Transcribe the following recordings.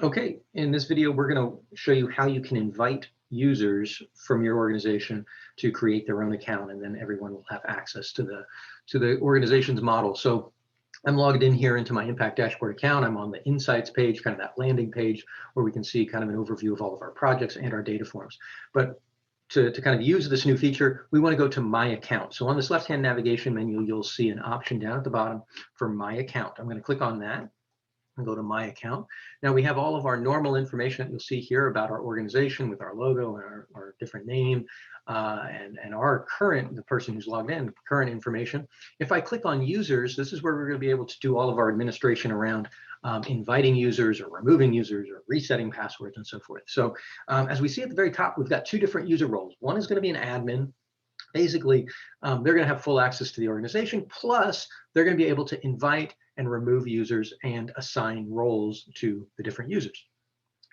Okay, in this video, we're going to show you how you can invite users from your organization to create their own account, and then everyone will have access to the organization's model. So I'm logged in here into my Impact Dashboard account. I'm on the Insights page, kind of that landing page where we can see kind of an overview of all of our projects and our data forms. But to kind of use this new feature, we want to go to My Account. So on this left-hand navigation menu, you'll see an option down at the bottom for My Account. I'm going to click on that and go to My Account. Now we have all of our normal information that you'll see here about our organization with our logo and our different name and our current, the person who's logged in, current information. If I click on users, this is where we're going to be able to do all of our administration around inviting users or removing users or resetting passwords and so forth. So as we see at the very top, we've got two different user roles. One is going to be an admin. Basically, they're going to have full access to the organization, plus they're going to be able to invite and remove users and assign roles to the different users.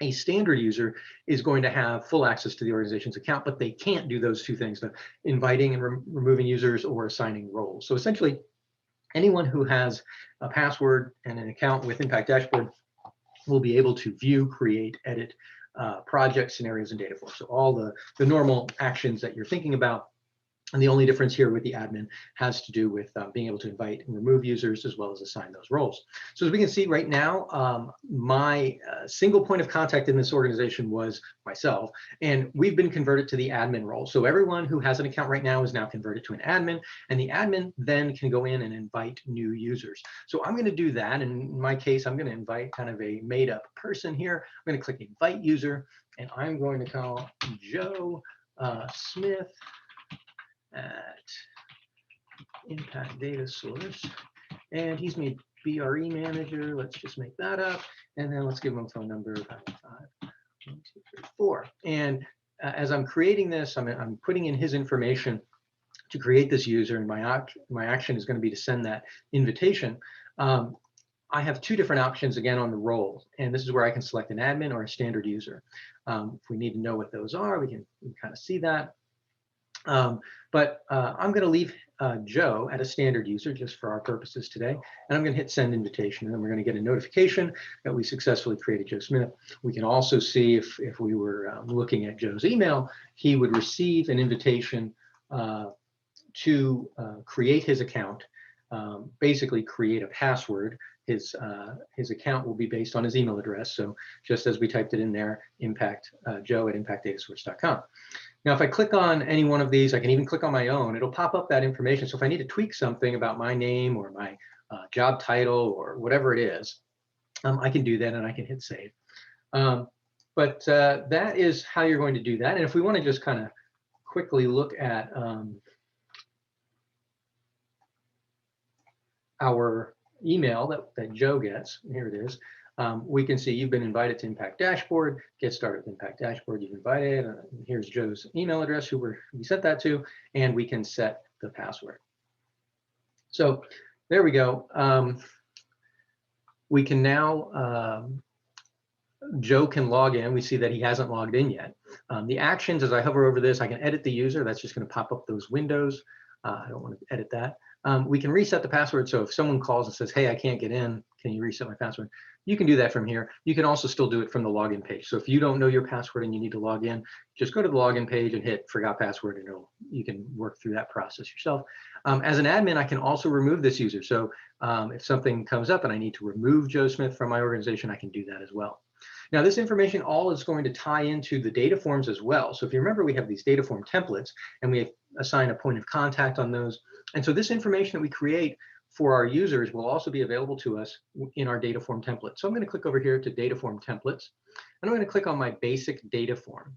A standard user is going to have full access to the organization's account, but they can't do those two things, the inviting and removing users or assigning roles. So essentially, anyone who has a password and an account with Impact Dashboard will be able to view, create, edit project scenarios and data forms. So all the normal actions that you're thinking about. And the only difference here with the admin has to do with being able to invite and remove users as well as assign those roles. So as we can see right now, my single point of contact in this organization was myself, and we've been converted to the admin role. So everyone who has an account right now is now converted to an admin, and the admin then can go in and invite new users. So I'm going to do that. And in my case, I'm going to invite kind of a made up person here. I'm going to click invite user, and I'm going to call Joe Smith at Impact Data Source, and he's made BRE manager. Let's just make that up, and then let's give him a phone number 551-234. And as I'm creating this, I'm putting in his information to create this user, and my action is going to be to send that invitation. I have two different options again on the role, and this is where I can select an admin or a standard user. If we need to know what those are, we can kind of see that. But I'm going to leave Joe at a standard user just for our purposes today, and I'm going to hit send invitation, and then we're going to get a notification that we successfully created Joe Smith. We can also see if we were looking at Joe's email, he would receive an invitation to create his account, basically create a password. His account will be based on his email address. So just as we typed it in there, Joe at impactdatasource.com. Now, if I click on any one of these, I can even click on my own, it'll pop up that information. So if I need to tweak something about my name or my job title or whatever it is, I can do that, and I can hit save. But that is how you're going to do that. And if we want to just kind of quickly look at our email that Joe gets, here it is. We can see you've been invited to Impact Dashboard. Get started with Impact Dashboard. You've invited. Here's Joe's email address, who we sent that to, and we can set the password. So there we go. We can now, Joe can log in. We see that he hasn't logged in yet. The actions, as I hover over this, I can edit the user. That's just going to pop up those windows. I don't want to edit that. We can reset the password. So if someone calls and says, hey, I can't get in, can you reset my password? You can do that from here. You can also still do it from the login page. So if you don't know your password and you need to log in, just go to the login page and hit forgot password, and you can work through that process yourself. As an admin, I can also remove this user. So if something comes up and I need to remove Joe Smith from my organization, I can do that as well. Now, this information all is going to tie into the data forms as well. So if you remember, we have these data form templates, and we assign a point of contact on those. And so this information that we create for our users will also be available to us in our data form template. So I'm going to click over here to data form templates, and I'm going to click on my basic data form.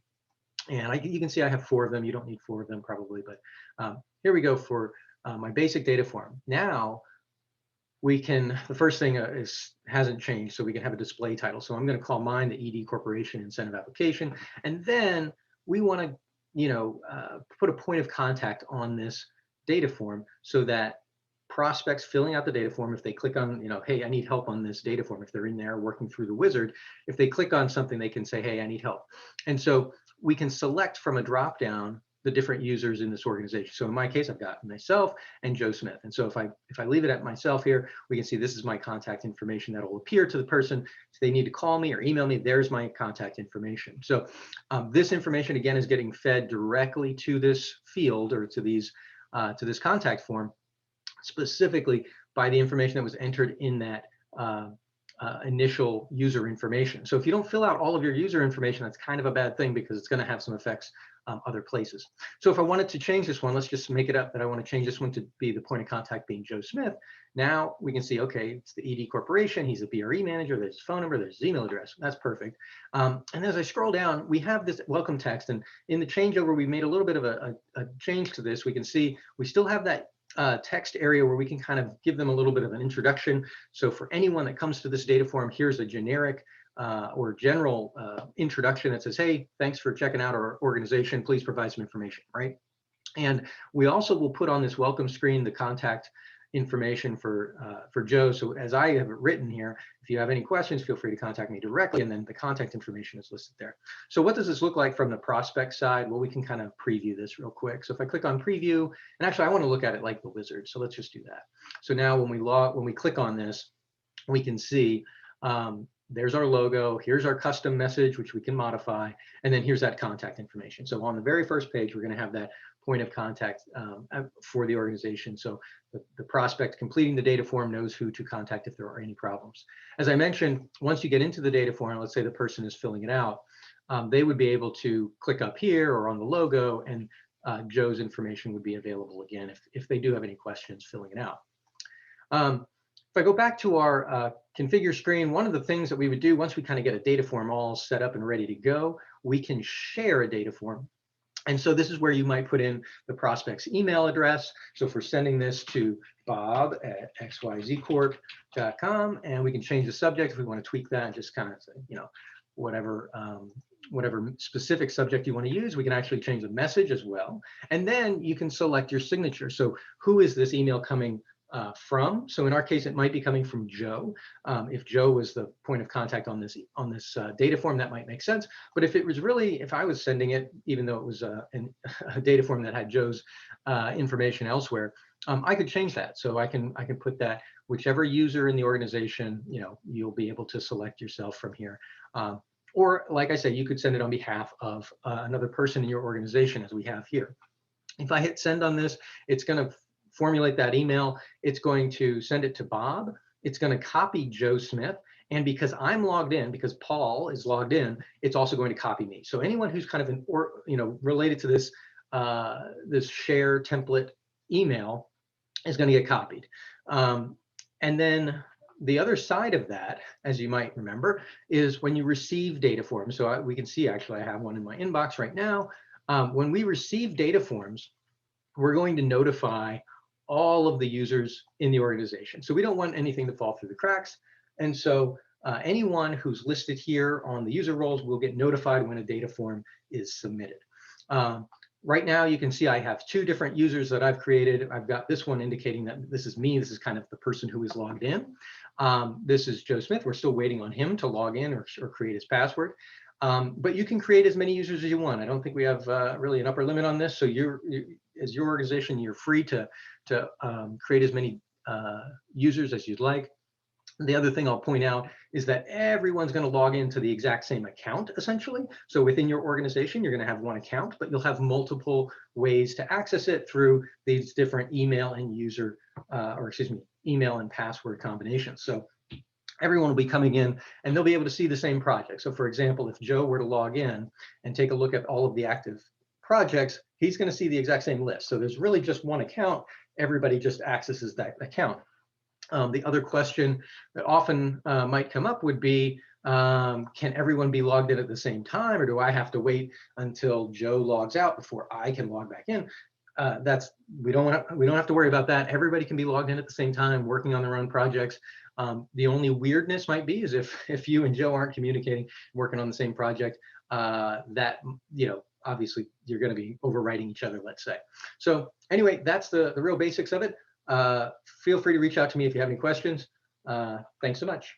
And you can see I have 4 of them. You don't need 4 of them probably, but here we go for my basic data form. Now, we can, the first thing hasn't changed, so we can have a display title. So I'm going to call mine the ED Corporation Incentive Application, and then we want to, put a point of contact on this data form so that prospects filling out the data form, if they click on, hey, I need help on this data form, if they're in there working through the wizard, if they click on something, they can say, hey, I need help. And so we can select from a drop down the different users in this organization. So in my case, I've got myself and Joe Smith. And so if I leave it at myself here, we can see this is my contact information that will appear to the person. If they need to call me or email me, there's my contact information. So this information, again, is getting fed directly to this field or to this contact form, specifically by the information that was entered in that initial user information. So if you don't fill out all of your user information, that's kind of a bad thing because it's going to have some effects other places. So if I wanted to change this one, let's just make it up that I want to change this one to be the point of contact being Joe Smith. Now we can see, okay, it's the ED Corporation. He's a BRE manager. There's his phone number. There's his email address. That's perfect. And as I scroll down, we have this welcome text. And in the changeover, we made a little bit of a change to this. We can see we still have that text area where we can kind of give them a little bit of an introduction. So for anyone that comes to this data form, here's a generic or general introduction that says, hey, thanks for checking out our organization. Please provide some information, right? And we also will put on this welcome screen the contact information for Joe. So as I have it written here, if you have any questions, feel free to contact me directly, and then the contact information is listed there. So what does this look like from the prospect side? Well, we can kind of preview this real quick. So if I click on preview, and actually I want to look at it like the wizard, so let's just do that. So now when we click on this, we can see there's our logo, here's our custom message, which we can modify, and then here's that contact information. So on the very first page, we're going to have that point of contact for the organization. So the prospect completing the data form knows who to contact if there are any problems. As I mentioned, once you get into the data form, let's say the person is filling it out, they would be able to click up here or on the logo, and Joe's information would be available again if they do have any questions filling it out. If I go back to our configure screen, one of the things that we would do once we kind of get a data form all set up and ready to go, we can share a data form. And so this is where you might put in the prospect's email address. So if we're sending this to bob@xyzcorp.com, and we can change the subject if we want to tweak that and just kind of say, you know, whatever specific subject you want to use, we can actually change the message as well. And then you can select your signature. So who is this email coming from? So in our case, it might be coming from Joe. If Joe was the point of contact on this data form, that might make sense. But if it was really, if I was sending it, even though it was a data form that had Joe's information elsewhere, I could change that. So I can put that whichever user in the organization, you know, you'll be able to select yourself from here. Or like I said, you could send it on behalf of another person in your organization, as we have here. If I hit send on this, it's going to formulate that email. It's going to send it to Bob. It's going to copy Joe Smith. And because I'm logged in, because Paul is logged in, it's also going to copy me. So anyone who's kind of related to this this share template email is going to get copied. And then the other side of that, as you might remember, is when you receive data forms. So we can see, actually, I have one in my inbox right now. When we receive data forms, we're going to notify all of the users in the organization. So we don't want anything to fall through the cracks. And so anyone who's listed here on the user roles will get notified when a data form is submitted. Right now, you can see I have two different users that I've created. I've got this one indicating that this is me. This is kind of the person who is logged in. This is Joe Smith. We're still waiting on him to log in or create his password. But you can create as many users as you want. I don't think we have really an upper limit on this. So as your organization, you're free to create as many users as you'd like. The other thing I'll point out is that everyone's going to log into the exact same account, essentially. So within your organization, you're going to have one account, but you'll have multiple ways to access it through these different email and email and password combinations. So everyone will be coming in and they'll be able to see the same project. So for example, if Joe were to log in and take a look at all of the active projects, he's going to see the exact same list. So there's really just one account. Everybody just accesses that account. The other question that often might come up would be, can everyone be logged in at the same time, or do I have to wait until Joe logs out before I can log back in? We don't have to worry about that. Everybody can be logged in at the same time, working on their own projects. The only weirdness might be is if you and Joe aren't communicating, working on the same project, that, you know, obviously you're going to be overwriting each other, let's say. So anyway, that's the real basics of it. Feel free to reach out to me if you have any questions. Thanks so much.